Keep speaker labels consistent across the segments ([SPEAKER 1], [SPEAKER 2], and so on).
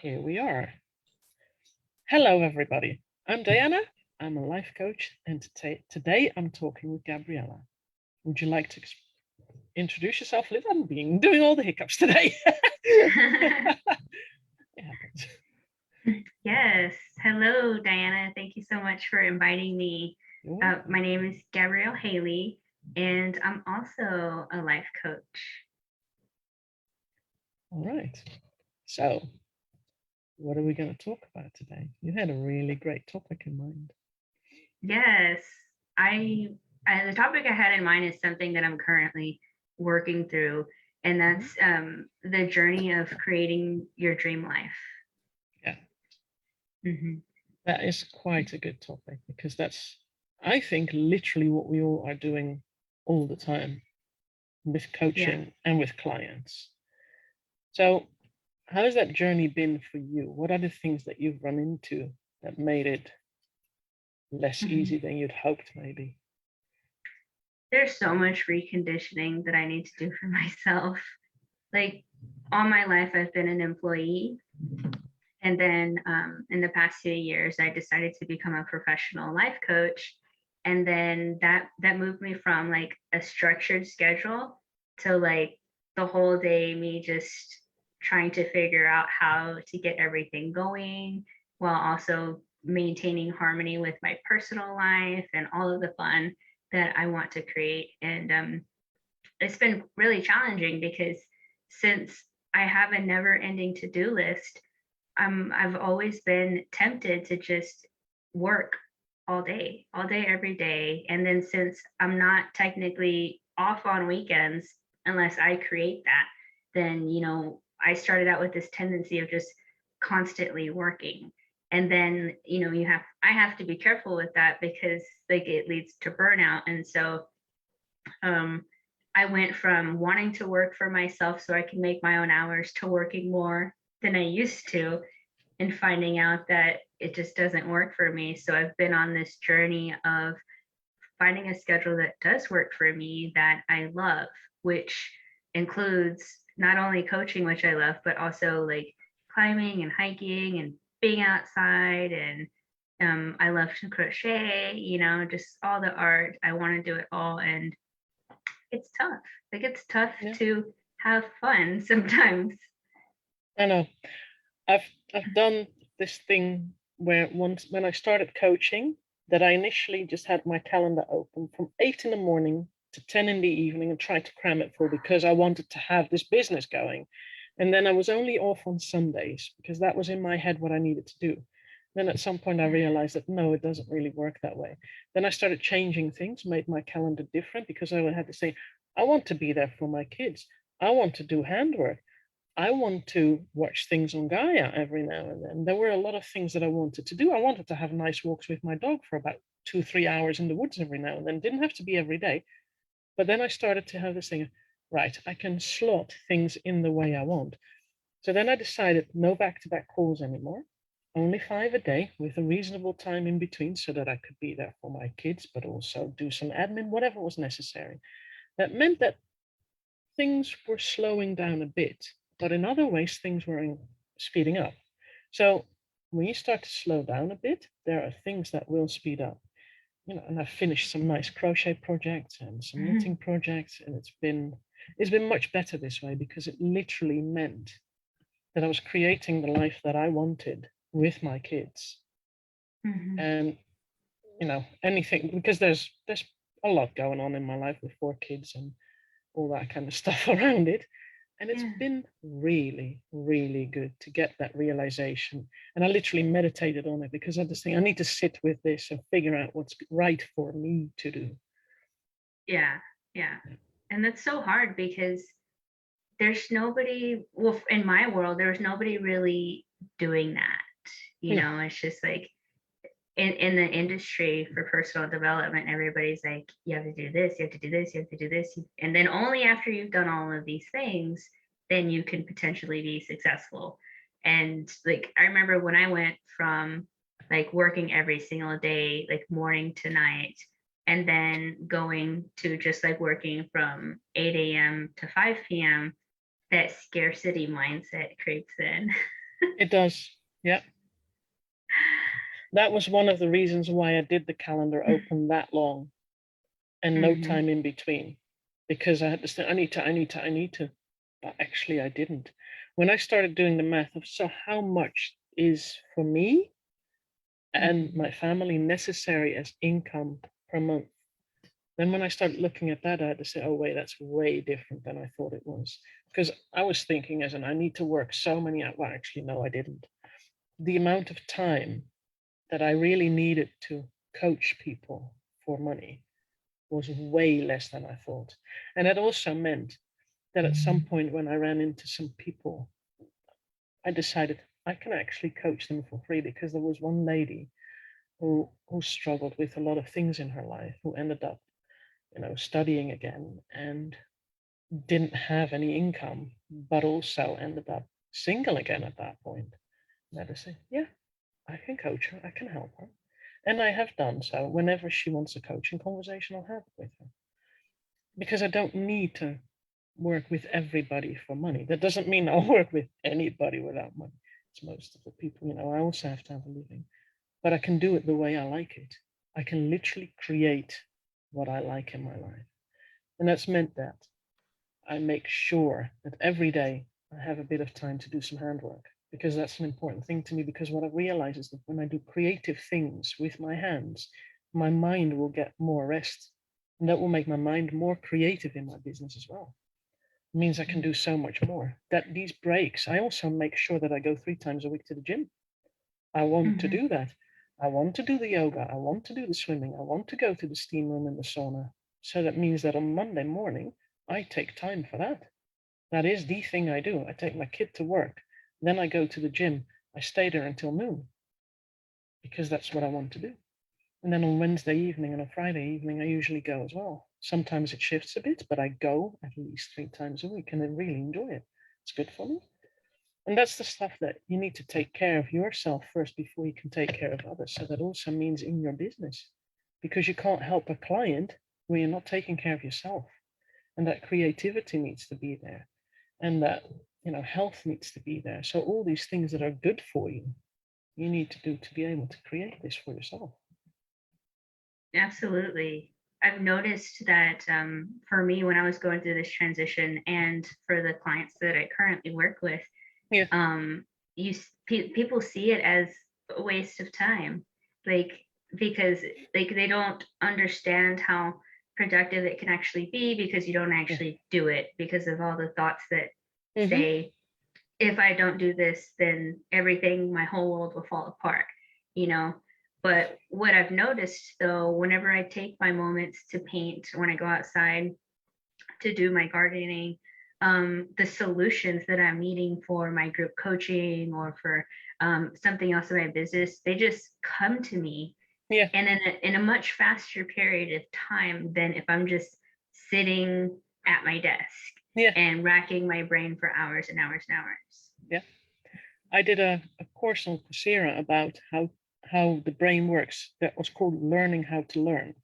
[SPEAKER 1] Here we are. Hello, everybody. I'm Diana. I'm a life coach, and today I'm talking with Gabriella. Would you like to introduce yourself a little? I'm doing all the hiccups today. It happens.
[SPEAKER 2] Yes. Hello, Diana. Thank you so much for inviting me. My name is Gabrielle Haili, and I'm also a life coach.
[SPEAKER 1] All right. So, what are we going to talk about today? You had a really great topic in mind.
[SPEAKER 2] Yes. The topic I had in mind is something that I'm currently working through, and that's the journey of creating your dream life.
[SPEAKER 1] Yeah. That is quite a good topic because that's, I think, literally what we all are doing all the time with coaching and with clients. So how has that journey been for you? What are the things that you've run into that made it less easy than you'd hoped, maybe?
[SPEAKER 2] There's so much reconditioning that I need to do for myself. Like, all my life, I've been an employee. And then in the past few years, I decided to become a professional life coach. And then that moved me from like a structured schedule to like the whole day, me just trying to figure out how to get everything going while also maintaining harmony with my personal life and all of the fun that I want to create. And it's been really challenging because since I have a never ending to-do list, I've always been tempted to just work all day, every day. And then since I'm not technically off on weekends, unless I create that, then, I started out with this tendency of just constantly working. And then, I have to be careful with that because like it leads to burnout. And so, I went from wanting to work for myself so I can make my own hours to working more than I used to, and finding out that it just doesn't work for me. So I've been on this journey of finding a schedule that does work for me, that I love, which includes not only coaching, which I love, but also like climbing and hiking and being outside. And I love to crochet, just all the art. I want to do it all. And it's tough. Like, it's tough to have fun sometimes.
[SPEAKER 1] I know. I've done this thing where when I started coaching, that I initially just had my calendar open from 8 in the morning to 10 in the evening and tried to cram it full because I wanted to have this business going. And then I was only off on Sundays because that was in my head what I needed to do. Then at some point I realized that no, it doesn't really work that way. Then I started changing things, made my calendar different because I had to say, I want to be there for my kids. I want to do handwork. I want to watch things on Gaia every now and then. There were a lot of things that I wanted to do. I wanted to have nice walks with my dog for about 2-3 hours in the woods every now and then. Didn't have to be every day. But then I started to have this thing, right, I can slot things in the way I want. So then I decided no back-to-back calls anymore, only 5 a day with a reasonable time in between so that I could be there for my kids, but also do some admin, whatever was necessary. That meant that things were slowing down a bit, but in other ways, things were speeding up. So when you start to slow down a bit, there are things that will speed up. And I've finished some nice crochet projects and some knitting projects, and it's been much better this way because it literally meant that I was creating the life that I wanted with my kids. And anything, because there's a lot going on in my life with 4 kids and all that kind of stuff around it. And it's been really, really good to get that realization. And I literally meditated on it because I just think I need to sit with this and figure out what's right for me to do.
[SPEAKER 2] Yeah. And that's so hard because there's nobody, well, in my world, there's nobody really doing that. It's just like in the industry for personal development, everybody's like, you have to do this, you have to do this, you have to do this. And then only after you've done all of these things, then you can potentially be successful. And like, I remember when I went from like working every single day, like morning to night, and then going to just like working from 8 a.m. to 5 p.m., that scarcity mindset creeps in.
[SPEAKER 1] It does. Yeah. That was one of the reasons why I did the calendar open that long and no
[SPEAKER 2] Hmm.
[SPEAKER 1] time in between, because I had to say, I need to. But actually, I didn't. When I started doing the math of so how much is for me and
[SPEAKER 2] Hmm.
[SPEAKER 1] my family necessary as income per month, then when I started looking at that, I had to say, oh, wait, that's way different than I thought it was. Because I was thinking as in, I need to work so many hours. Well, actually, no, I didn't. The amount of time that I really needed to coach people for money was way less than I thought. And it also meant that at some point when I ran into some people, I decided I can actually coach them for free, because there was one lady who struggled with a lot of things in her life, who ended up, studying again and didn't have any income, but also ended up single again at that point. And I had to say, yeah, I can coach her, I can help her. And I have done so. Whenever she wants a coaching conversation, I'll have it with her. Because I don't need to work with everybody for money. That doesn't mean I'll work with anybody without money. It's most of the people, I also have to have a living. But I can do it the way I like it. I can literally create what I like in my life. And that's meant that I make sure that every day I have a bit of time to do some handwork, because that's an important thing to me. Because what I realize is that when I do creative things with my hands, my mind will get more rest. And that will make my mind more creative in my business as well. It means I can do so much more. That these breaks, I also make sure that I go 3 times a week to the gym. I want to
[SPEAKER 2] Hmm.
[SPEAKER 1] do that. I want to do the yoga. I want to do the swimming. I want to go to the steam room and the sauna. So that means that on Monday morning, I take time for that. That is the thing I do. I take my kid to work. Then I go to the gym. I stay there until noon, because that's what I want to do. And then on Wednesday evening and on Friday evening, I usually go as well. Sometimes it shifts a bit, but I go at least 3 times a week and I really enjoy it. It's good for me. And that's the stuff that you need to take care of yourself first before you can take care of others. So that also means in your business, because you can't help a client when you're not taking care of yourself. And that creativity needs to be there, and that health needs to be there. So all these things that are good for you, you need to do to be able to create this for yourself.
[SPEAKER 2] Absolutely. I've noticed that for me, when I was going through this transition, and for the clients that I currently work with,
[SPEAKER 1] Yeah.
[SPEAKER 2] um, people see it as a waste of time, like because like they don't understand how productive it can actually be, because you don't
[SPEAKER 1] Yeah.
[SPEAKER 2] actually do it, because of all the thoughts that
[SPEAKER 1] Mm-hmm.
[SPEAKER 2] say, if I don't do this, then everything, my whole world will fall apart, you know. But what I've noticed though, whenever I take my moments to paint, when I go outside to do my gardening, the solutions that I'm needing for my group coaching, or for something else in my business, they just come to me,
[SPEAKER 1] Yeah.
[SPEAKER 2] and in a much faster period of time than if I'm just sitting at my desk
[SPEAKER 1] Yeah.
[SPEAKER 2] and racking my brain for hours and hours and hours.
[SPEAKER 1] Yeah. I did a course on Coursera about how the brain works, that was called Learning How to Learn.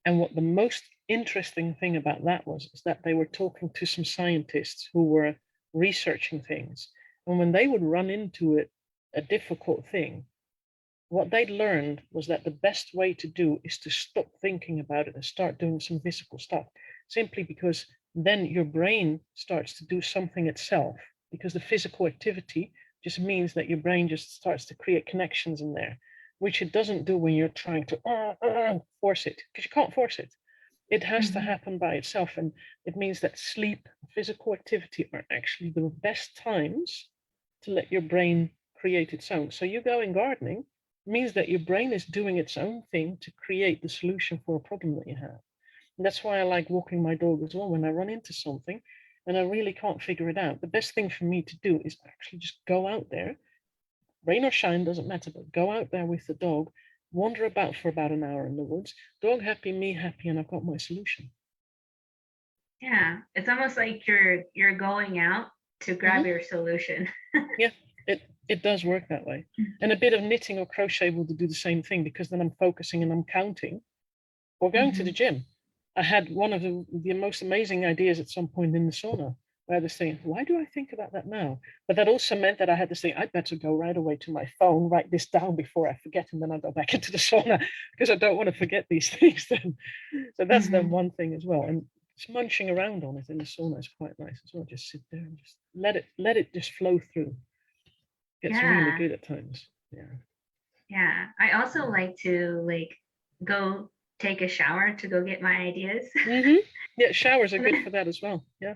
[SPEAKER 1] And what the most interesting thing about that was is that they were talking to some scientists who were researching things. And when they would run into a difficult thing, what they'd learned was that the best way to do is to stop thinking about it and start doing some physical stuff, simply because then your brain starts to do something itself, because the physical activity just means that your brain just starts to create connections in there, which it doesn't do when you're trying to force it, because you can't force it. It has to
[SPEAKER 2] Mhm.
[SPEAKER 1] happen by itself. And it means that sleep, physical activity are actually the best times to let your brain create its own. So you going gardening means that your brain is doing its own thing to create the solution for a problem that you have. And that's why I like walking my dog as well. When I run into something and I really can't figure it out, the best thing for me to do is actually just go out there, rain or shine, doesn't matter, but go out there with the dog, wander about for about an hour in the woods, dog happy, me happy, and I've got my solution.
[SPEAKER 2] Yeah, it's almost like you're going out to grab
[SPEAKER 1] Hmm.
[SPEAKER 2] your solution.
[SPEAKER 1] Yeah, it does work that way. And a bit of knitting or crochet will do the same thing, because then I'm focusing and I'm counting, or going to the
[SPEAKER 2] Mhm.
[SPEAKER 1] gym. I had one of the most amazing ideas at some point in the sauna. I had this thing, why do I think about that now? But that also meant that I had this thing, I'd better go right away to my phone, write this down before I forget, and then I'll go back into the sauna because I don't want to forget these things then. So that's then one thing as well. And just munching around on it in the sauna is quite nice as well. Just sit there and just let it just flow through. It's really
[SPEAKER 2] Yeah.
[SPEAKER 1] good at times. Yeah.
[SPEAKER 2] Yeah. I also like to like go take a shower to go get my ideas.
[SPEAKER 1] Yeah, showers are
[SPEAKER 2] And
[SPEAKER 1] good
[SPEAKER 2] then,
[SPEAKER 1] for that as well. Yeah.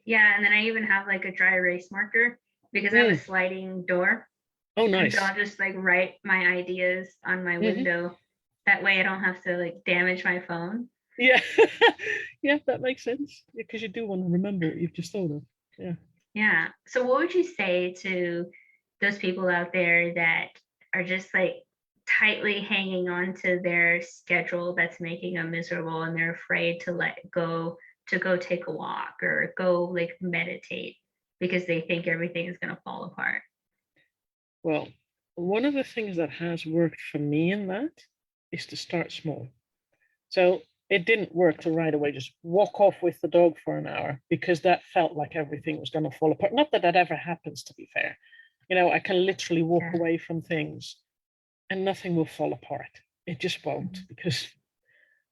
[SPEAKER 2] yeah, and then I even have like a dry erase marker because I have a
[SPEAKER 1] Mm.
[SPEAKER 2] sliding door.
[SPEAKER 1] Oh,
[SPEAKER 2] And so
[SPEAKER 1] nice.
[SPEAKER 2] I'll just like write my ideas on my
[SPEAKER 1] Hmm.
[SPEAKER 2] window. That way I don't have to like damage my phone.
[SPEAKER 1] Yeah. Yeah, that makes sense. Because you do want to remember what you've just thought of. Yeah.
[SPEAKER 2] Yeah. So what would you say to those people out there that are just like tightly hanging on to their schedule that's making them miserable and they're afraid to let go to go take a walk or go like meditate because they think everything is going to fall apart?
[SPEAKER 1] Well, one of the things that has worked for me in that is to start small. So it didn't work to right away just walk off with the dog for an hour because that felt like everything was going to fall apart. Not that that ever happens, to be fair. I can literally walk
[SPEAKER 2] Yeah.
[SPEAKER 1] away from things and nothing will fall apart. It just won't,
[SPEAKER 2] Mhm.
[SPEAKER 1] because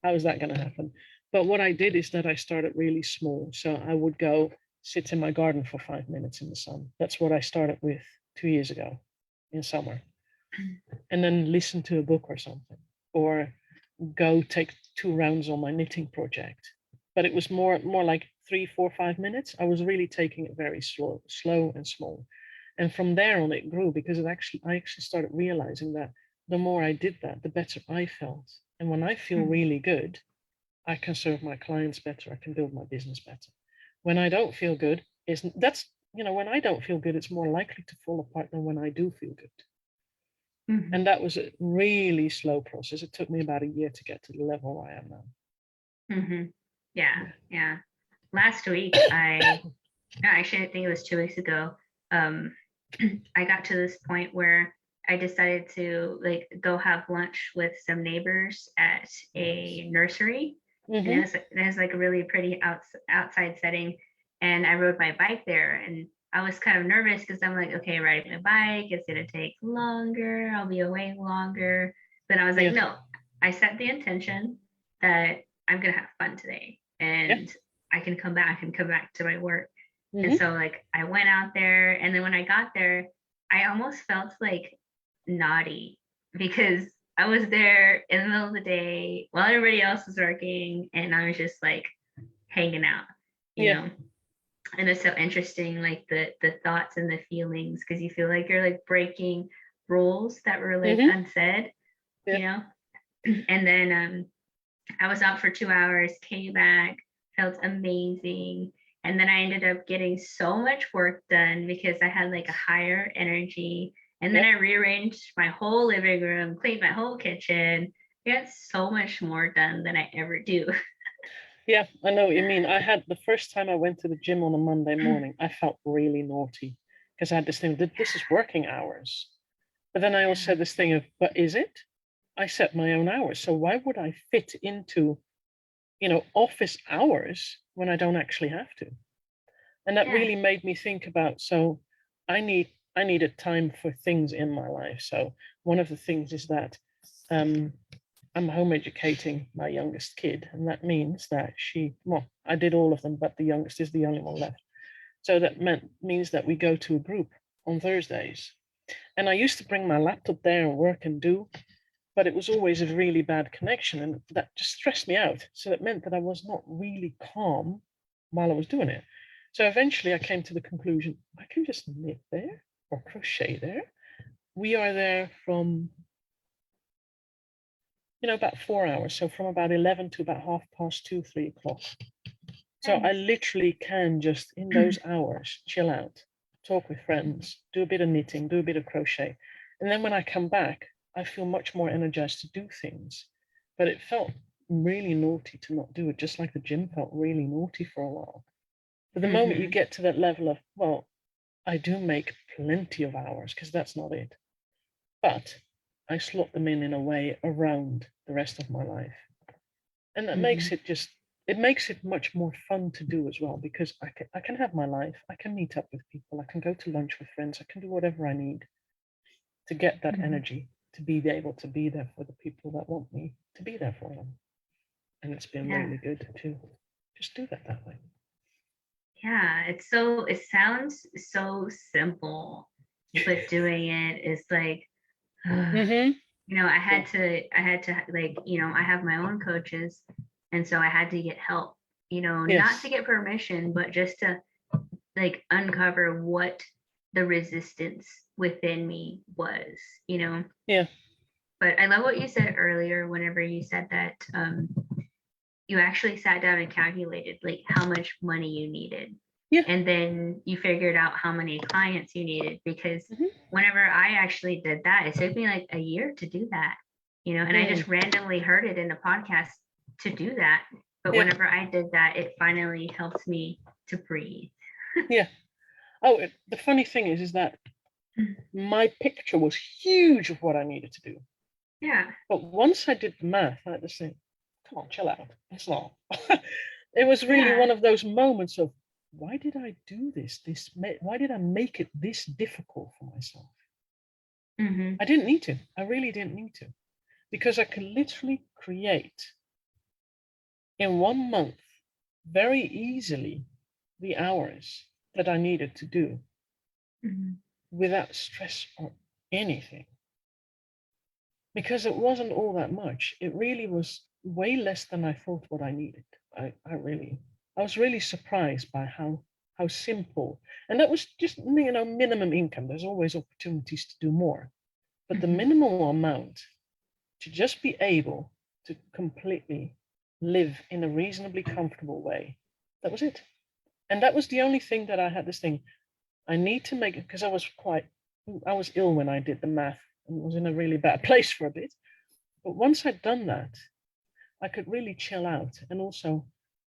[SPEAKER 1] how is that going to happen? But what I did is that I started really small. So I would go sit in my garden for 5 minutes in the sun. That's what I started with 2 years ago in summer. And then listen to a book or something, or go take 2 rounds on my knitting project. But it was more like 3, 4, 5 minutes. I was really taking it very slow and small. And from there on, it grew because I actually started realizing that the more I did that, the better I felt. And when I feel
[SPEAKER 2] Mhm.
[SPEAKER 1] really good, I can serve my clients better. I can build my business better. When I don't feel good, when I don't feel good, it's more likely to fall apart than when I do feel good. And
[SPEAKER 2] Mhm.
[SPEAKER 1] that was a really slow process. It took me about a year to get to the level I am now.
[SPEAKER 2] Mhm. Yeah.
[SPEAKER 1] Yeah.
[SPEAKER 2] Yeah. Last week actually I think it was 2 weeks ago, um I got to this point where I decided to like go have lunch with some neighbors at
[SPEAKER 1] Nice.
[SPEAKER 2] a nursery, and
[SPEAKER 1] Mm-hmm.
[SPEAKER 2] it was like a really pretty outside setting, and I rode my bike there, and I was kind of nervous because I'm like, okay, riding my bike, it's gonna take longer, I'll be away longer, but I was like,
[SPEAKER 1] Yeah.
[SPEAKER 2] no, I set the intention that I'm gonna have fun today,
[SPEAKER 1] Yeah.
[SPEAKER 2] and I can come back and come back to my work. And
[SPEAKER 1] Mm-hmm.
[SPEAKER 2] so like I went out there, and then when I got there, I almost felt like naughty because I was there in the middle of the day while everybody else was working, and I was just like hanging out, you
[SPEAKER 1] Yeah.
[SPEAKER 2] know. And it's so interesting, like the thoughts and the feelings, because you feel like you're like breaking rules that were like
[SPEAKER 1] Mm-hmm.
[SPEAKER 2] unsaid,
[SPEAKER 1] Yeah.
[SPEAKER 2] you know. And then I was out for 2 hours, came back, felt amazing. And then I ended up getting so much work done because I had like a higher energy. And then
[SPEAKER 1] Yeah.
[SPEAKER 2] I rearranged my whole living room, cleaned my whole kitchen. I got so much more done than I ever do.
[SPEAKER 1] Yeah. I know what you mean. I had the first time I went to the gym on a Monday morning, I felt really naughty because I had this thing that this is working hours. But then I also
[SPEAKER 2] Yeah.
[SPEAKER 1] had this thing of, but is it? I set my own hours. So why would I fit into, office hours when I don't actually have to? And that
[SPEAKER 2] Yeah.
[SPEAKER 1] really made me think about, so I need a time for things in my life. So one of the things is that um, I'm home educating my youngest kid, and that means that I did all of them, but the youngest is the only one left. So that means that we go to a group on Thursdays. And I used to bring my laptop there and work and do, but it was always a really bad connection, and that just stressed me out. So it meant that I was not really calm while I was doing it. So eventually I came to the conclusion, I can just knit there or crochet there. We are there from, about 4 hours. So from about 11 to about 2:30, 3 o'clock. So I
[SPEAKER 2] Nice.
[SPEAKER 1] literally can just in those hours chill out, talk with friends, do a bit of knitting, do a bit of crochet. And then when I come back, I feel much more energized to do things. But it felt really naughty to not do it, just like the gym felt really naughty for a while. But the moment you
[SPEAKER 2] Mm-hmm.
[SPEAKER 1] get to that level of, well, I do make plenty of hours because that's not it. But I slot them in a way around the rest of my life. And that
[SPEAKER 2] Mm-hmm.
[SPEAKER 1] makes it just, it makes it much more fun to do as well, because I can have my life, I can meet up with people, I can go to lunch with friends, I can do whatever I need to get that energy, to be able to be there for the people that want me to be there for them. And it's been
[SPEAKER 2] Yeah.
[SPEAKER 1] really good to just do that way.
[SPEAKER 2] Yeah, it sounds so simple, but doing it is like,
[SPEAKER 1] Mm-hmm.
[SPEAKER 2] you know, I had to like, you know, I have my own coaches, and so I had to get help, you know, not
[SPEAKER 1] Yes.
[SPEAKER 2] to get permission, but just to like uncover what the resistance within me was, you know.
[SPEAKER 1] Yeah.
[SPEAKER 2] But I love what you said earlier whenever you said that you actually sat down and calculated like how much money you needed.
[SPEAKER 1] Yeah.
[SPEAKER 2] And then you figured out how many clients you needed, because whenever I actually did that, it took me like a year to do that, you know, and I just randomly heard it in a podcast to do that. But whenever I did that, it finally helped me to breathe.
[SPEAKER 1] Yeah. Oh, the funny thing is that my picture was huge of what I needed to do.
[SPEAKER 2] Yeah.
[SPEAKER 1] But once I did the math, I had to say, come on, chill out. It's not. It was really one of those moments of, why did I do this? Why did I make it this difficult for myself? I didn't need to. I really didn't need to. Because I could literally create in 1 month very easily the hours that I needed to do without stress or anything. Because it wasn't all that much. It really was way less than I thought what I needed. I was really surprised by how simple. And that was just, you know, minimum income. There's always opportunities to do more. But the minimal amount to just be able to completely live in a reasonably comfortable way, that was it. And that was the only thing that I had this thing. I need to make it, because I was ill when I did the math and was in a really bad place for a bit. But once I'd done that, I could really chill out. And also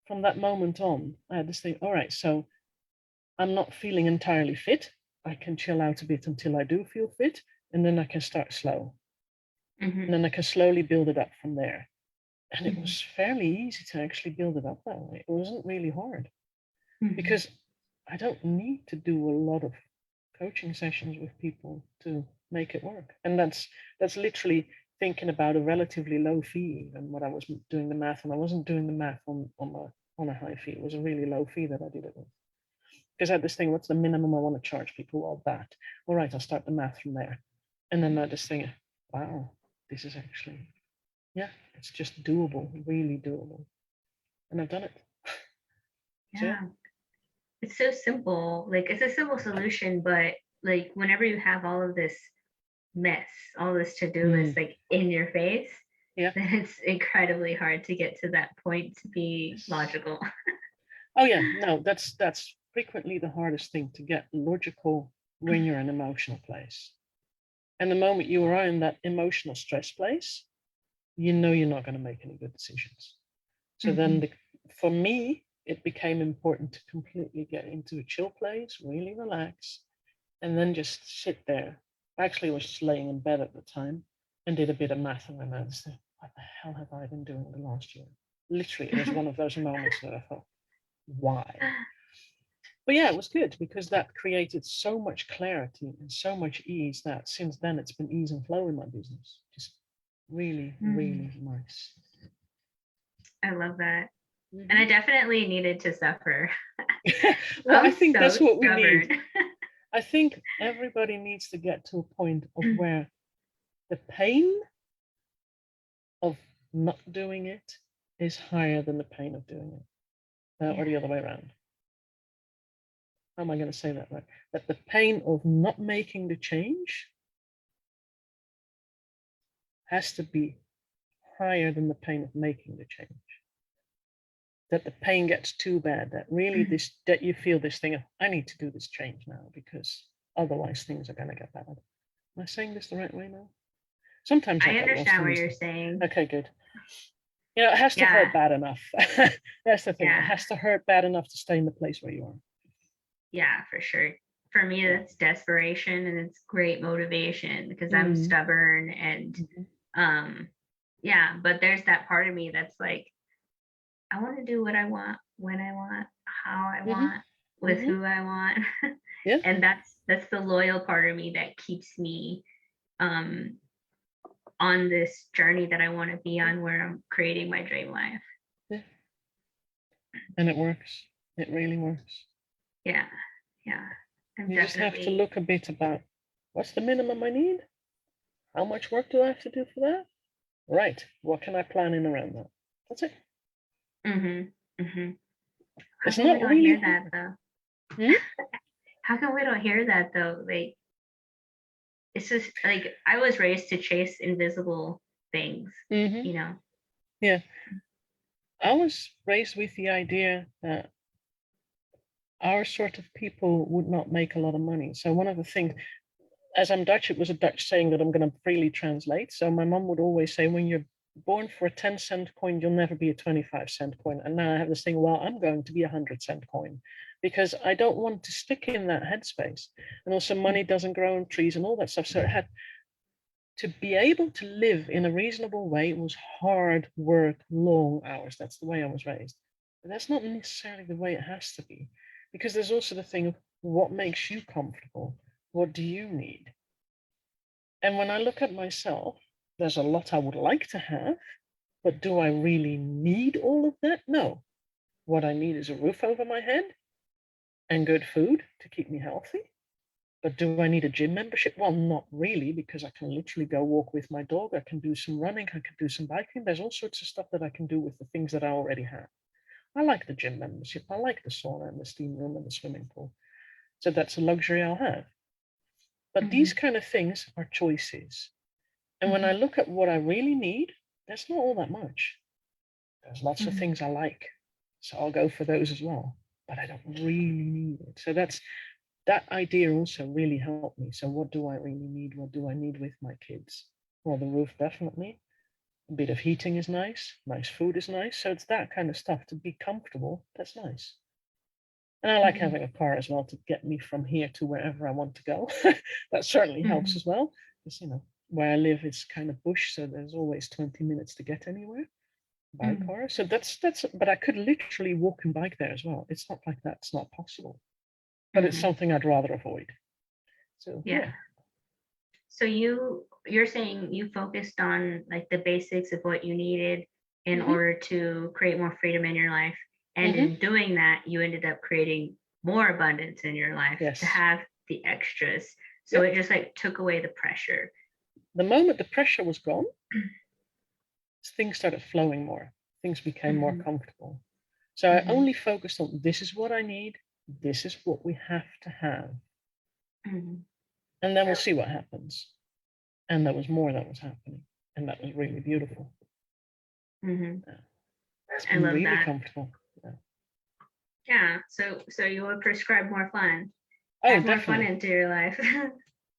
[SPEAKER 1] from that moment on, I had this thing, all right, so I'm not feeling entirely fit. I can chill out a bit until I do feel fit, and then I can start slow. And then I can slowly build it up from there. And it was fairly easy to actually build it up that way. It wasn't really hard, because I don't need to do a lot of coaching sessions with people to make it work. And that's literally thinking about a relatively low fee. And when I was doing the math, and I wasn't doing the math on a high fee, it was a really low fee that I did it with. Because I had this thing, what's the minimum I want to charge people? Well, that. All right, I'll start the math from there. And then I just think, wow, this is actually, yeah, it's just doable, really doable. And I've done it.
[SPEAKER 2] Yeah. It's so simple. Like, it's a simple solution, but like whenever you have all of this mess, all this to-do list like in your face, then it's incredibly hard to get to that point to be logical.
[SPEAKER 1] Oh yeah, no, that's frequently the hardest thing, to get logical when you're in an emotional place. And the moment you are in that emotional stress place, you know you're not going to make any good decisions. So then for me, it became important to completely get into a chill place, really relax, and then just sit there. Actually, I was just laying in bed at the time and did a bit of math, and then I said, what the hell have I been doing the last year? Literally, it was one of those moments that I thought, why? But yeah, it was good, because that created so much clarity and so much ease that since then it's been ease and flow in my business. Just really, really nice.
[SPEAKER 2] I love that. And I definitely needed to suffer.
[SPEAKER 1] Well, I think that's what we need. I think everybody needs to get to a point of where the pain of not doing it is higher than the pain of doing it, or the other way around. How am I going to say that right? That the pain of not making the change has to be higher than the pain of making the change. That the pain gets too bad, that really that you feel this thing of, I need to do this change now, because otherwise things are going to get bad. Am I saying this the right way now? Sometimes
[SPEAKER 2] I understand what you're saying.
[SPEAKER 1] Okay, good. You know, it has to hurt bad enough. That's the thing. It has to hurt bad enough to stay in the place where you are.
[SPEAKER 2] Yeah, for sure. For me, that's desperation, and it's great motivation, because I'm stubborn, and yeah, but there's that part of me that's like, I want to do what I want, when I want, how I
[SPEAKER 1] Mm-hmm.
[SPEAKER 2] want, with
[SPEAKER 1] Mm-hmm.
[SPEAKER 2] who I want.
[SPEAKER 1] Yeah.
[SPEAKER 2] And that's the loyal part of me that keeps me um on this journey that I want to be on, where I'm creating my dream life.
[SPEAKER 1] Yeah. And it works. It really works.
[SPEAKER 2] Yeah. Yeah. I'm
[SPEAKER 1] You just have to
[SPEAKER 2] definitely.
[SPEAKER 1] look a bit about what's the minimum I need? How much work do I have to do for that? Right. What can I plan in around that? That's it.
[SPEAKER 2] Mm-hmm. Mm-hmm. How
[SPEAKER 1] It's
[SPEAKER 2] come we
[SPEAKER 1] not
[SPEAKER 2] don't
[SPEAKER 1] really
[SPEAKER 2] hear that
[SPEAKER 1] hard.
[SPEAKER 2] though?
[SPEAKER 1] Hmm?
[SPEAKER 2] How come we don't hear that though? Like, it's just like I was raised to chase invisible things,
[SPEAKER 1] Mm-hmm.
[SPEAKER 2] you know.
[SPEAKER 1] Yeah. I was raised with the idea that our sort of people would not make a lot of money. So one of the things, as I'm Dutch, it was a Dutch saying that I'm going to freely translate. So my mom would always say, when you're born for a 10-cent coin, you'll never be a 25-cent coin. And now I have this thing, well, I'm going to be a 100-cent coin because I don't want to stick in that headspace. And also money doesn't grow on trees and all that stuff. So it had to be able to live in a reasonable way was hard work, long hours. That's the way I was raised. But that's not necessarily the way it has to be, because there's also the thing of what makes you comfortable. What do you need? And when I look at myself, there's a lot I would like to have, but do I really need all of that? No. What I need is a roof over my head and good food to keep me healthy. But do I need a gym membership? Well, not really, because I can literally go walk with my dog. I can do some running. I can do some biking. There's all sorts of stuff that I can do with the things that I already have. I like the gym membership. I like the sauna and the steam room and the swimming pool. So that's a luxury I'll have. But
[SPEAKER 2] Mm-hmm.
[SPEAKER 1] these kind of things are choices. And when
[SPEAKER 2] Mm-hmm.
[SPEAKER 1] I look at what I really need, that's not all that much. There's lots of
[SPEAKER 2] Mm-hmm.
[SPEAKER 1] things I like. So I'll go for those as well. But I don't really need it. So that idea also really helped me. So what do I really need? What do I need with my kids? Well, the roof, definitely. A bit of heating is nice. Nice food is nice. So it's that kind of stuff to be comfortable. That's nice. And I like
[SPEAKER 2] Mm-hmm.
[SPEAKER 1] having a car as well to get me from here to wherever I want to go. That certainly helps
[SPEAKER 2] Mm-hmm.
[SPEAKER 1] as well. Because, where I live is kind of bush. So there's always 20 minutes to get anywhere by
[SPEAKER 2] Mm-hmm.
[SPEAKER 1] car. So but I could literally walk and bike there as well. It's not like that's not possible, but it's
[SPEAKER 2] Mm-hmm.
[SPEAKER 1] something I'd rather avoid. So
[SPEAKER 2] Yeah.
[SPEAKER 1] yeah.
[SPEAKER 2] So you're saying you focused on like the basics of what you needed in
[SPEAKER 1] Hmm.
[SPEAKER 2] order to create more freedom in your life. And
[SPEAKER 1] Hmm.
[SPEAKER 2] in doing that, you ended up creating more abundance in your life to
[SPEAKER 1] Yes.
[SPEAKER 2] have the extras. So
[SPEAKER 1] Yep.
[SPEAKER 2] it just like took away the pressure.
[SPEAKER 1] The moment the pressure was gone, things started flowing more. Things became more
[SPEAKER 2] Mm-hmm.
[SPEAKER 1] comfortable. So I
[SPEAKER 2] Mm-hmm.
[SPEAKER 1] only focused on this is what I need. This is what we have to have.
[SPEAKER 2] Mm-hmm.
[SPEAKER 1] And then we'll see what happens. And there was more that was happening. And that was really beautiful.
[SPEAKER 2] Mm-hmm.
[SPEAKER 1] Yeah. It's
[SPEAKER 2] I
[SPEAKER 1] been
[SPEAKER 2] love
[SPEAKER 1] really
[SPEAKER 2] that.
[SPEAKER 1] comfortable. Yeah.
[SPEAKER 2] Yeah. So you would prescribe more fun,
[SPEAKER 1] Oh,
[SPEAKER 2] add more fun
[SPEAKER 1] definitely.
[SPEAKER 2] into your life.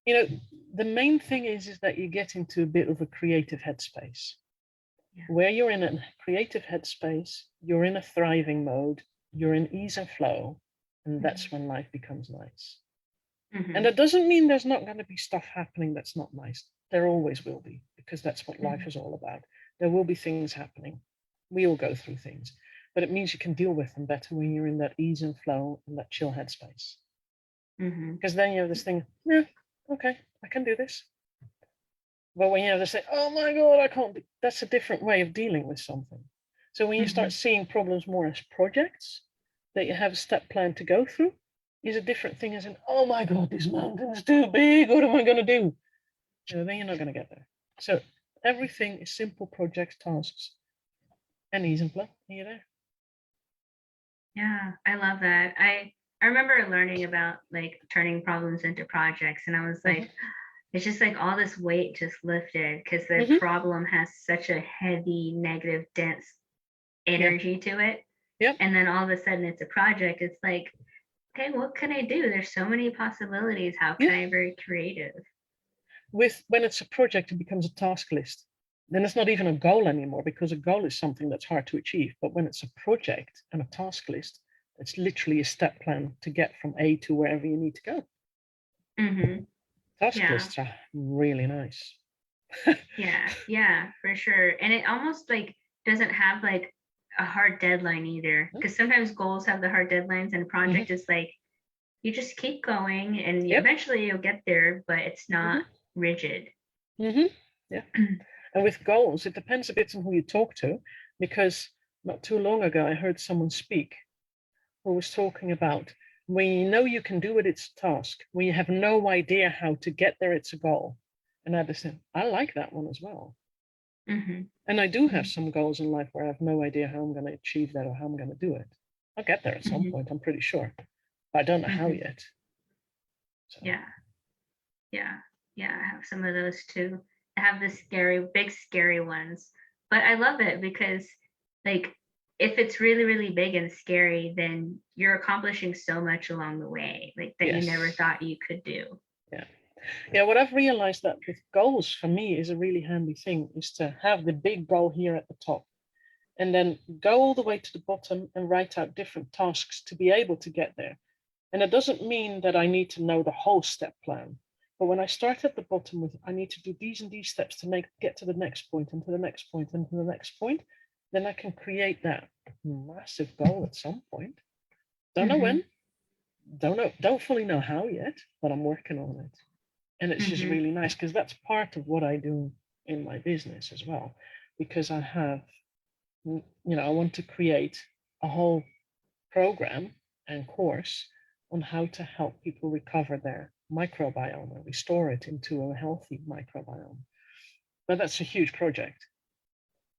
[SPEAKER 1] You know, the main thing is that you get into a bit of a creative headspace.
[SPEAKER 2] Yeah.
[SPEAKER 1] Where you're in a creative headspace, you're in a thriving mode, you're in ease and flow, and that's when life becomes nice.
[SPEAKER 2] Mm-hmm.
[SPEAKER 1] And that doesn't mean there's not going to be stuff happening that's not nice. There always will be, because that's what life
[SPEAKER 2] Mm-hmm.
[SPEAKER 1] is all about. There will be things happening. We all go through things, but it means you can deal with them better when you're in that ease and flow and that chill headspace.
[SPEAKER 2] Mm-hmm.
[SPEAKER 1] Because then you have this thing, yeah, okay, I can do this. But when you have this thing, oh my God, I can't, that's a different way of dealing with something. So when you
[SPEAKER 2] Mm-hmm.
[SPEAKER 1] start seeing problems more as projects that you have a step plan to go through, is a different thing as in, oh my God, this mountain's too big. What am I going to do? Then you're not going to get there. So everything is simple projects, tasks, and ease and flow. And you're there.
[SPEAKER 2] Yeah, I love that. I remember learning about like turning problems into projects, and I was
[SPEAKER 1] Mm-hmm.
[SPEAKER 2] like, it's just like all this weight just lifted because the
[SPEAKER 1] Mm-hmm.
[SPEAKER 2] problem has such a heavy, negative, dense
[SPEAKER 1] Yeah.
[SPEAKER 2] energy to it.
[SPEAKER 1] Yep.
[SPEAKER 2] And then all of a sudden it's a project. It's like, okay, what can I do? There's so many possibilities. How
[SPEAKER 1] Yeah.
[SPEAKER 2] can I be creative?
[SPEAKER 1] When it's a project, it becomes a task list. Then it's not even a goal anymore, because a goal is something that's hard to achieve. But when it's a project and a task list, it's literally a step plan to get from A to wherever you need to go.
[SPEAKER 2] Mm-hmm.
[SPEAKER 1] Task
[SPEAKER 2] Yeah.
[SPEAKER 1] lists are really nice.
[SPEAKER 2] Yeah, for sure. And it almost like doesn't have like a hard deadline either, because sometimes goals have the hard deadlines, and a project is like you just keep going and
[SPEAKER 1] Yep.
[SPEAKER 2] eventually you'll get there, but it's not rigid.
[SPEAKER 1] Yeah. And with goals, it depends a bit on who you talk to, because not too long ago I heard someone speak who was talking about when you know you can do it, it's a task. When you have no idea how to get there, it's a goal. And I just said, I like that one as well. And I do have some goals in life where I have no idea how I'm going to achieve that or how I'm going to do it. I'll get there at some point, I'm pretty sure. But I don't know how yet. So.
[SPEAKER 2] Yeah. I have some of those too. I have the scary, big, scary ones. But I love it because, like, if it's really, really big and scary, then you're accomplishing so much along the way, like that you never thought you could do.
[SPEAKER 1] Yeah, what I've realized that with goals for me is a really handy thing is to have the big goal here at the top and then go all the way to the bottom and write out different tasks to be able to get there. And it doesn't mean that I need to know the whole step plan. But when I start at the bottom with, I need to do these and these steps to get to the next point and to the next point and to the next point, then I can create that massive goal at some point. Don't know when, don't fully know how yet, but I'm working on it. And it's just really nice because that's part of what I do in my business as well, because I have, I want to create a whole program and course on how to help people recover their microbiome and restore it into a healthy microbiome. But that's a huge project.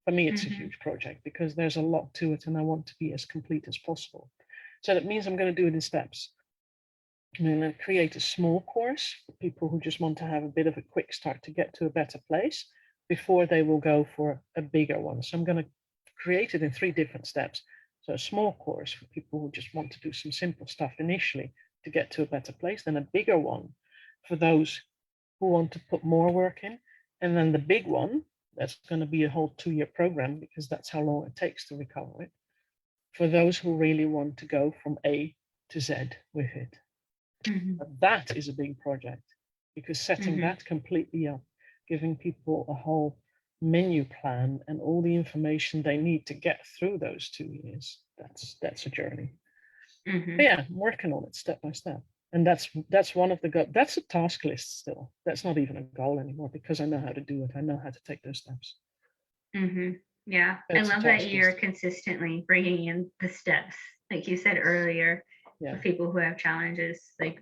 [SPEAKER 1] For me, it's a huge project because there's a lot to it and I want to be as complete as possible. So that means I'm going to do it in steps. I'm going to create a small course for people who just want to have a bit of a quick start to get to a better place before they will go for a bigger one. So I'm going to create it in 3 different steps. So a small course for people who just want to do some simple stuff initially to get to a better place, then a bigger one for those who want to put more work in, and then the big one, that's going to be a whole 2-year program because that's how long it takes to recover it, for those who really want to go from A to Z with it. But that is a big project because setting that completely up, giving people a whole menu plan and all the information they need to get through those 2 years, that's a journey. But yeah, I'm working on it step by step. And that's one of the that's a task list still. That's not even a goal anymore because I know how to do it. I know how to take those steps.
[SPEAKER 2] Yeah, I love that you're consistently bringing in the steps, like you said earlier, for people who have challenges, like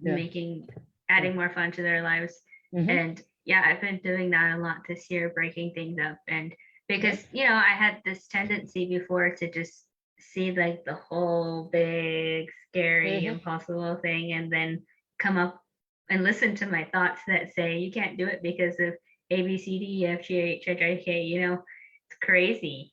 [SPEAKER 2] adding more fun to their lives. And yeah, I've been doing that a lot this year, breaking things up. And because, I had this tendency before to just see like the whole big, scary, impossible thing, and then come up and listen to my thoughts that say, you can't do it because of A, B, C, D, E, F, G, H, I, J, K, it's crazy.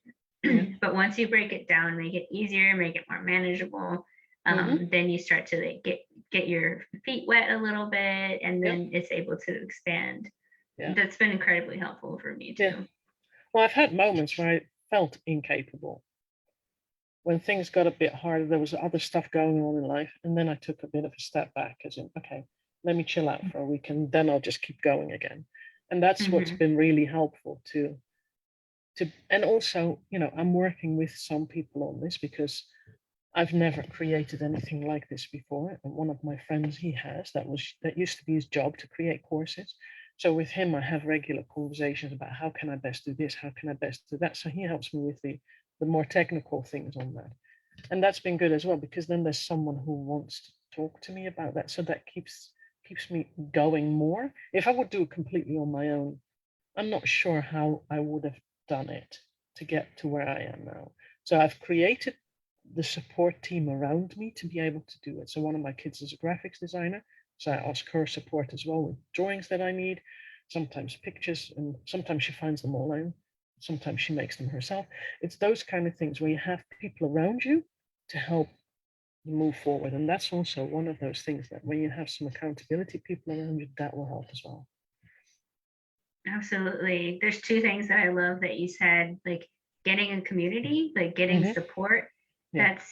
[SPEAKER 2] But once you break it down, make it easier, make it more manageable, then you start to like get your feet wet a little bit, and then it's able to expand. That's been incredibly helpful for me too.
[SPEAKER 1] Well, I've had moments where I felt incapable. When things got a bit harder, there was other stuff going on in life, and then I took a bit of a step back, as in, okay, let me chill out for a week, and then I'll just keep going again. And that's what's been really helpful to and also, I'm working with some people on this because I've never created anything like this before. And one of my friends, he has, that used to be his job to create courses. So with him, I have regular conversations about how can I best do this? How can I best do that? So he helps me with the more technical things on that. And that's been good as well, because then there's someone who wants to talk to me about that. So that keeps me going more. If I would do it completely on my own, I'm not sure how I would have done it to get to where I am now. So I've created the support team around me to be able to do it. So one of my kids is a graphics designer, so I ask her support as well with drawings that I need, sometimes pictures, and sometimes she finds them online, sometimes she makes them herself. It's those kind of things where you have people around you to help you move forward. And that's also one of those things that when you have some accountability people around you, that will help as well.
[SPEAKER 2] Absolutely. There's 2 things that I love that you said, like getting a community, like getting support. That's,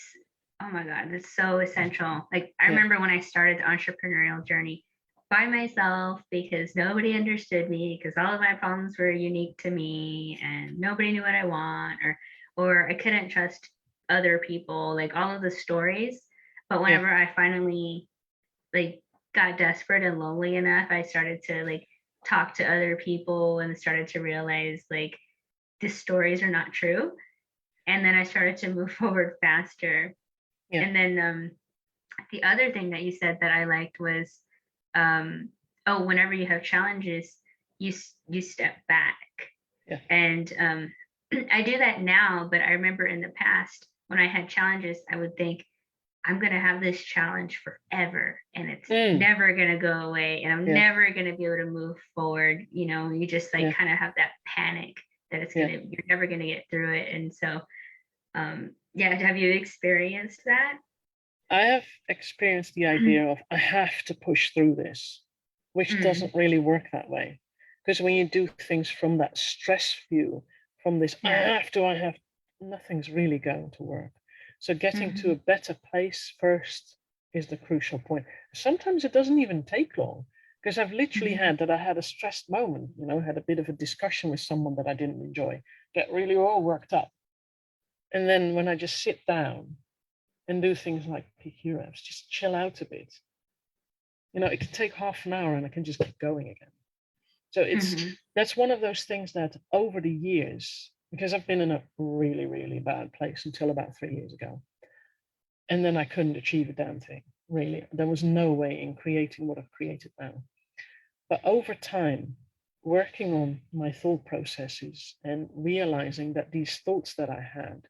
[SPEAKER 2] oh my God, that's so essential. Like I remember when I started the entrepreneurial journey by myself because nobody understood me, because all of my problems were unique to me and nobody knew what I want, or I couldn't trust other people, like all of the stories. But whenever I finally like got desperate and lonely enough, I started to like talk to other people and started to realize like the stories are not true. And then I started to move forward faster.
[SPEAKER 1] Yeah.
[SPEAKER 2] And then the other thing that you said that I liked was, oh, whenever you have challenges, you step back.
[SPEAKER 1] Yeah.
[SPEAKER 2] And I do that now, but I remember in the past when I had challenges, I would think, I'm going to have this challenge forever and it's never going to go away and I'm never going to be able to move forward. You know, you just like kind of have that panic that it's going to, you're never going to get through it. And so, have you experienced that?
[SPEAKER 1] I have experienced the idea of I have to push through this, which doesn't really work that way. Because when you do things from that stress view, from this, I have, nothing's really going to work. So getting to a better place first is the crucial point. Sometimes it doesn't even take long, because I've literally had a stressed moment, you know, had a bit of a discussion with someone that I didn't enjoy, get really all worked up. And then when I just sit down and do things like PQ reps, just chill out a bit. You know, it can take half an hour and I can just keep going again. So that's one of those things that over the years, because I've been in a really, really bad place until about 3 years ago. And then I couldn't achieve a damn thing, really. There was no way in creating what I've created now. But over time, working on my thought processes and realizing that these thoughts that I had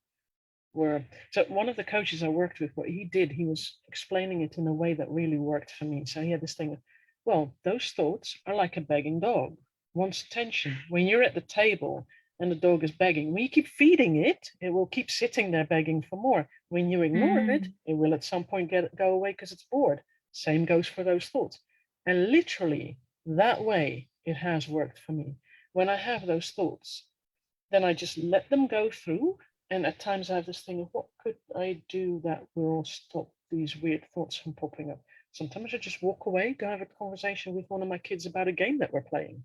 [SPEAKER 1] were, so one of the coaches I worked with, what he did, he was explaining it in a way that really worked for me. So he had this thing, well, those thoughts are like a begging dog, wants attention. When you're at the table and the dog is begging, when you keep feeding it, it will keep sitting there begging for more. When you ignore it, it will at some point go away because it's bored. Same goes for those thoughts. And literally that way it has worked for me. When I have those thoughts, then I just let them go through. And at times I have this thing of what could I do that will stop these weird thoughts from popping up? Sometimes I just walk away, go have a conversation with one of my kids about a game that we're playing,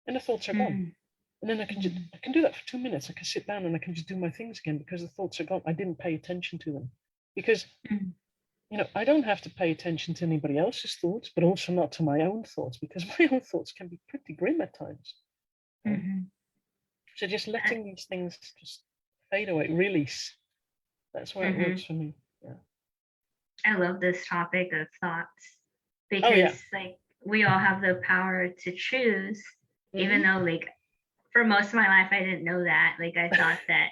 [SPEAKER 1] and the thoughts are gone. And then I can do that for 2 minutes. I can sit down and I can just do my things again because the thoughts are gone. I didn't pay attention to them. Because you know, I don't have to pay attention to anybody else's thoughts, but also not to my own thoughts, because my own thoughts can be pretty grim at times. So just letting these things just fade away, release. That's where it works for me. Yeah.
[SPEAKER 2] I love this topic of thoughts because like we all have the power to choose, even though like for most of my life I didn't know that. Like I thought that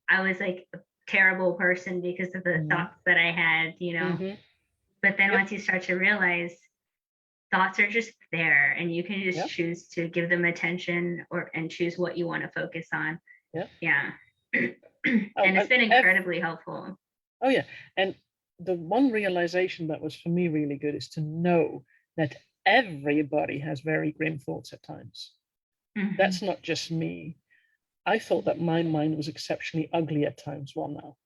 [SPEAKER 2] I was like a terrible person because of the thoughts that I had, you know. But then once you start to realize thoughts are just there and you can just choose to give them attention and choose what you want to focus on. And it's been incredibly helpful.
[SPEAKER 1] Oh yeah. And the one realization that was for me really good is to know that everybody has very grim thoughts at times. That's not just me. I thought that my mind was exceptionally ugly at times. Well, now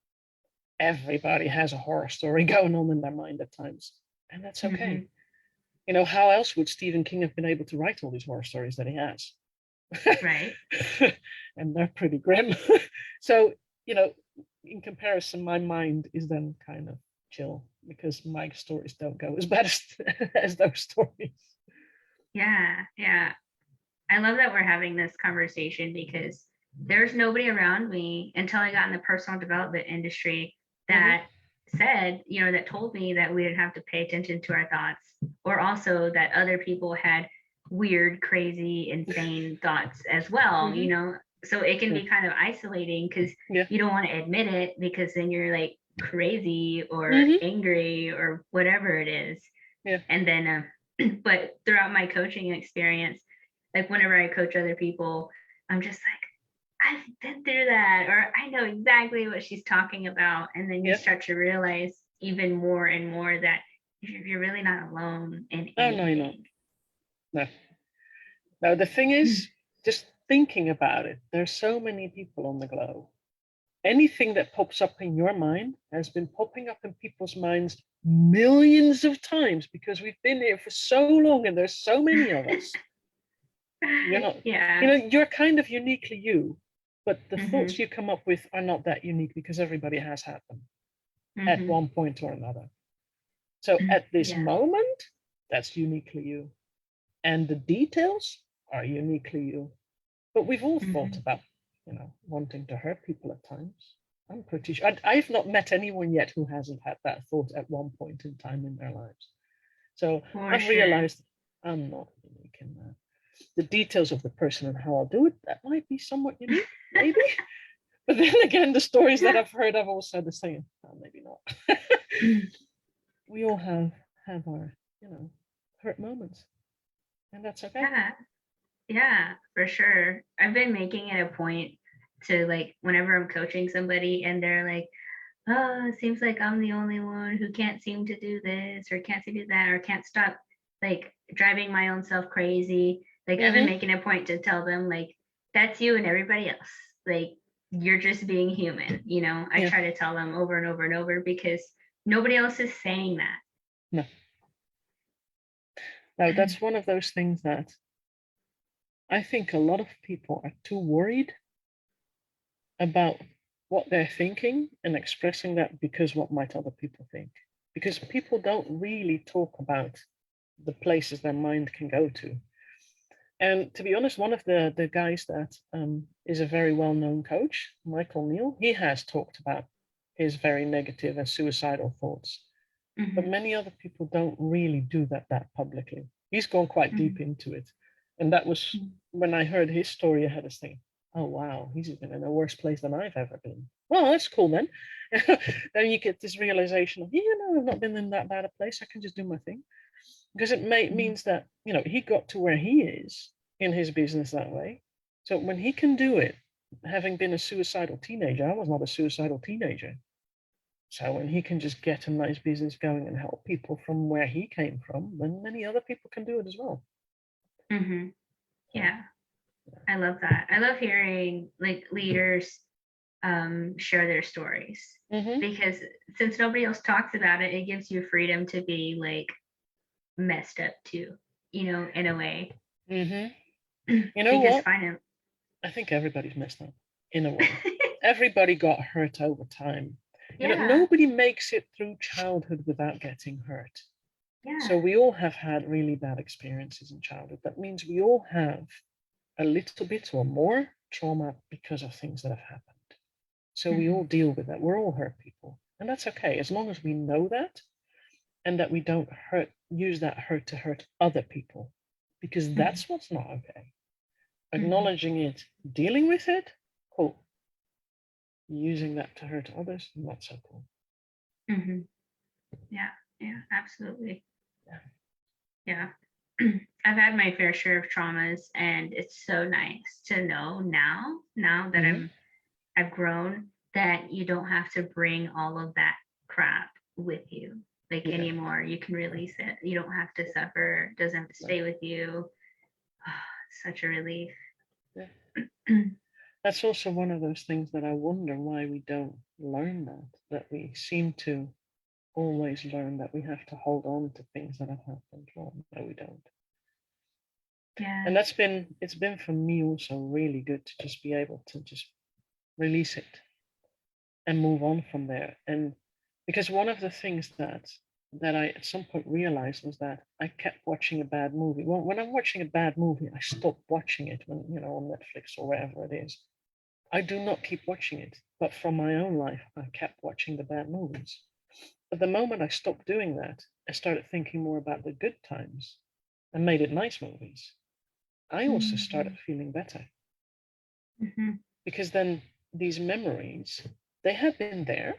[SPEAKER 1] everybody has a horror story going on in their mind at times, and that's okay. You know, how else would Stephen King have been able to write all these horror stories that he has?
[SPEAKER 2] Right.
[SPEAKER 1] And they're pretty grim. So, you know, in comparison, my mind is then kind of chill because my stories don't go as bad as those stories.
[SPEAKER 2] Yeah. I love that we're having this conversation because there's nobody around me until I got in the personal development industry that said, you know, that told me that we didn't have to pay attention to our thoughts, or also that other people had weird, crazy, insane thoughts as well, you know. So it can be kind of isolating because you don't want to admit it because then you're like crazy or angry or whatever it is. And then but throughout my coaching experience, like whenever I coach other people, I'm just like, I've been through that, or I know exactly what she's talking about. And then you start to realize even more and more that you're really not alone in anything.
[SPEAKER 1] Oh, no, you're not. No, the thing is, just thinking about it, there's so many people on the globe. Anything that pops up in your mind has been popping up in people's minds millions of times because we've been here for so long and there's so many of us. You're not, you know, you're kind of uniquely you. But the thoughts you come up with are not that unique because everybody has had them at one point or another. So at this moment, that's uniquely you. And the details are uniquely you. But we've all thought about, wanting to hurt people at times. I'm pretty sure. I've not met anyone yet who hasn't had that thought at one point in time in their lives. So I've realized I'm not unique in that. The details of the person and how I'll do it, that might be somewhat unique, maybe. But then again, the stories that I've heard, I've also the same. Oh, maybe not. We all have our, hurt moments, and that's okay.
[SPEAKER 2] Yeah, for sure. I've been making it a point to, like, whenever I'm coaching somebody and they're like, oh, it seems like I'm the only one who can't seem to do this or can't seem to do that or can't stop, like, driving my own self crazy. Like, I've been making a point to tell them, like, that's you and everybody else. Like, you're just being human, I try to tell them over and over and over because nobody else is saying that.
[SPEAKER 1] No, that's one of those things that I think a lot of people are too worried about what they're thinking and expressing that because what might other people think? Because people don't really talk about the places their mind can go to. And to be honest, one of the guys that is a very well-known coach, Michael Neal, he has talked about his very negative and suicidal thoughts. But many other people don't really do that publicly. He's gone quite deep into it. And that was when I heard his story, I had this thing, oh, wow, he's even in a worse place than I've ever been. Well, that's cool then. Then you get this realization of, I've not been in that bad a place. I can just do my thing. Because it means that, he got to where he is in his business that way. So when he can do it, having been a suicidal teenager, I was not a suicidal teenager. So when he can just get a nice business going and help people from where he came from, then many other people can do it as well.
[SPEAKER 2] Yeah, I love that. I love hearing, like, leaders share their stories because since nobody else talks about it, it gives you freedom to be, like, messed up too, in a way.
[SPEAKER 1] You know what? I think everybody's messed up in a way. Everybody got hurt over time. Nobody makes it through childhood without getting hurt. So we all have had really bad experiences in childhood. That means we all have a little bit or more trauma because of things that have happened. So we all deal with that. We're all hurt people. And that's okay, as long as we know that and that we don't use that hurt to hurt other people, because that's what's not okay. Acknowledging it, dealing with it, cool. Using that to hurt others, not so cool.
[SPEAKER 2] Yeah, absolutely. Yeah. I've had my fair share of traumas, and it's so nice to know now that I've grown, that you don't have to bring all of that crap with you anymore. You can release it. You don't have to suffer. It doesn't have to stay with you. Such a relief.
[SPEAKER 1] That's also one of those things that I wonder why we don't learn that we seem to always learn that we have to hold on to things that have happened. Well, no, we don't. And it's been for me also really good to just be able to just release it and move on from there. And because one of the things that I at some point realized was that I kept watching a bad movie. Well, when I'm watching a bad movie, I stop watching it when, on Netflix or wherever it is. I do not keep watching it, but from my own life, I kept watching the bad movies. But the moment I stopped doing that, I started thinking more about the good times and made it nice movies. I also started feeling better. Because then these memories, they have been there,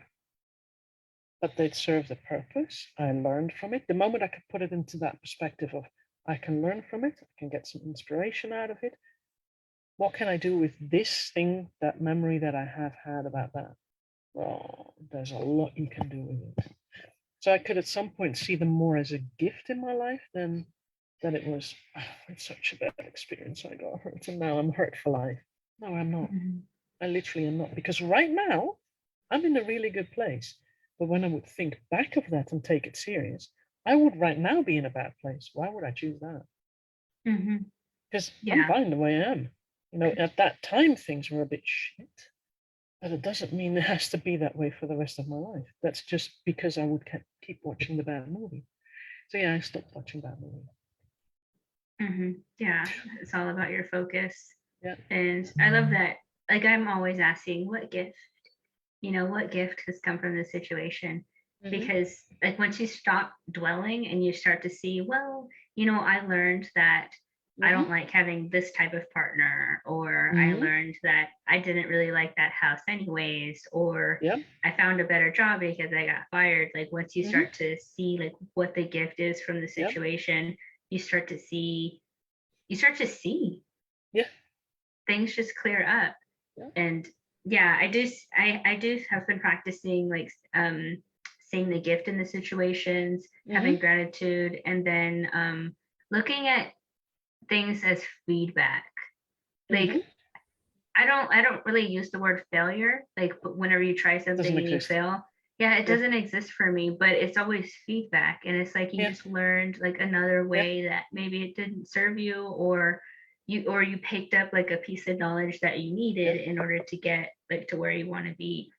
[SPEAKER 1] but they'd served a purpose. I learned from it. The moment I could put it into that perspective of, I can learn from it, I can get some inspiration out of it. What can I do with this thing, that memory that I have had about that? Well, there's a lot you can do with it. So I could at some point see them more as a gift in my life than that it was, it's such a bad experience. I got hurt and now I'm hurt for life. No, I'm not. I literally am not. Because right now, I'm in a really good place. But when I would think back of that and take it serious, I would right now be in a bad place. Why would I choose that? Because I'm fine the way I am. You know, at that time, things were a bit shit, but it doesn't mean it has to be that way for the rest of my life. That's just because I would keep watching the bad movie. So yeah, I stopped watching bad movies.
[SPEAKER 2] Yeah, it's all about your focus.
[SPEAKER 1] Yeah.
[SPEAKER 2] And I love that. Like, I'm always asking, what gift has come from this situation? Because like once you stop dwelling and you start to see, well, I learned that I don't like having this type of partner, or I learned that I didn't really like that house anyways, or I found a better job because I got fired. Like once you start to see like what the gift is from the situation, you start to see things just clear up. And yeah, I do have been practicing like seeing the gift in the situations, having gratitude, and then looking at things as feedback. Like I don't really use the word failure. Like whenever you try something and you fail, it doesn't exist for me, but it's always feedback. And it's like you just learned like another way that maybe it didn't serve you, or you picked up like a piece of knowledge that you needed in order to get like to where you want to be.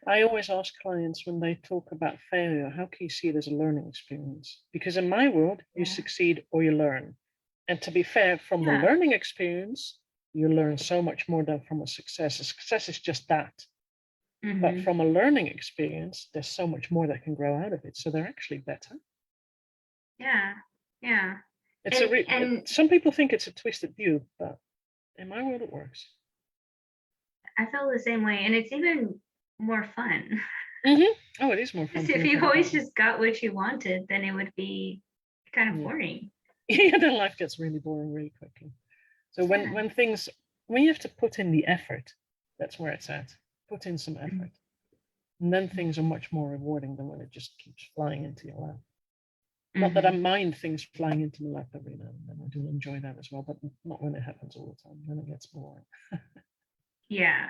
[SPEAKER 1] I always ask clients when they talk about failure, how can you see it as a learning experience? Because in my world, you succeed or you learn. And to be fair, from the learning experience, you learn so much more than from a success. A success is just that. But from a learning experience, there's so much more that can grow out of it. So they're actually better.
[SPEAKER 2] Yeah.
[SPEAKER 1] It's some people think it's a twisted view, but in my world, it works.
[SPEAKER 2] I feel the same way, and it's even more fun.
[SPEAKER 1] Oh, it is more fun.
[SPEAKER 2] If you always just got what you wanted, then it would be kind of boring.
[SPEAKER 1] Yeah, then life gets really boring really quickly. So when you have to put in the effort, that's where it's at. Put in some effort. And then things are much more rewarding than when it just keeps flying into your lap. Not that I mind things flying into my lap every now and then. I do enjoy that as well, but not when it happens all the time. Then it gets boring.
[SPEAKER 2] Yeah.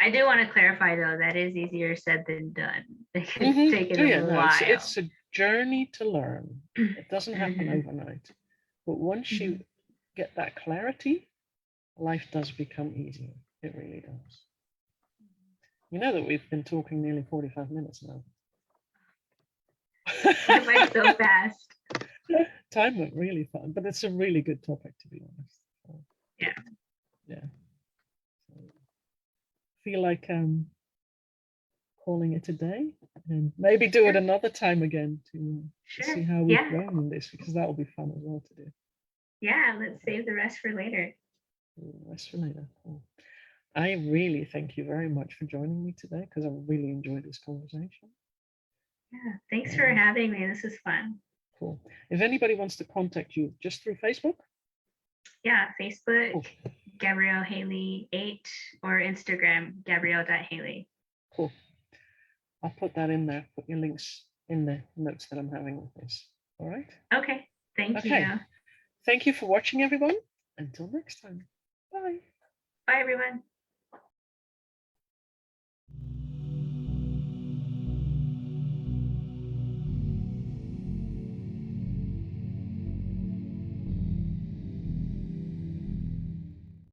[SPEAKER 2] I do want to clarify though, that is easier said than done. It's taken a while.
[SPEAKER 1] It's a journey to learn. It doesn't happen overnight. But once you get that clarity, life does become easier. It really does. You know that we've been talking nearly 45 minutes now.
[SPEAKER 2] It went so fast.
[SPEAKER 1] Time went really fun, but it's a really good topic, to be honest. So, yeah. So, feel like calling it a day, and maybe do it another time again to see how we've grown in this, because that will be fun as well to do.
[SPEAKER 2] Yeah, let's save the rest for later.
[SPEAKER 1] Cool. I really thank you very much for joining me today, because I really enjoyed this conversation.
[SPEAKER 2] Yeah, thanks for having me. This is fun.
[SPEAKER 1] Cool. If anybody wants to contact you, just through Facebook?
[SPEAKER 2] Yeah, Facebook, Gabrielle Haili 8, or Instagram, Gabrielle.Haili.
[SPEAKER 1] Cool. I'll put that in there, put your links in the notes that I'm having with this. All right?
[SPEAKER 2] Okay, thank you.
[SPEAKER 1] Thank you for watching, everyone. Until next time. Bye.
[SPEAKER 2] Bye, everyone.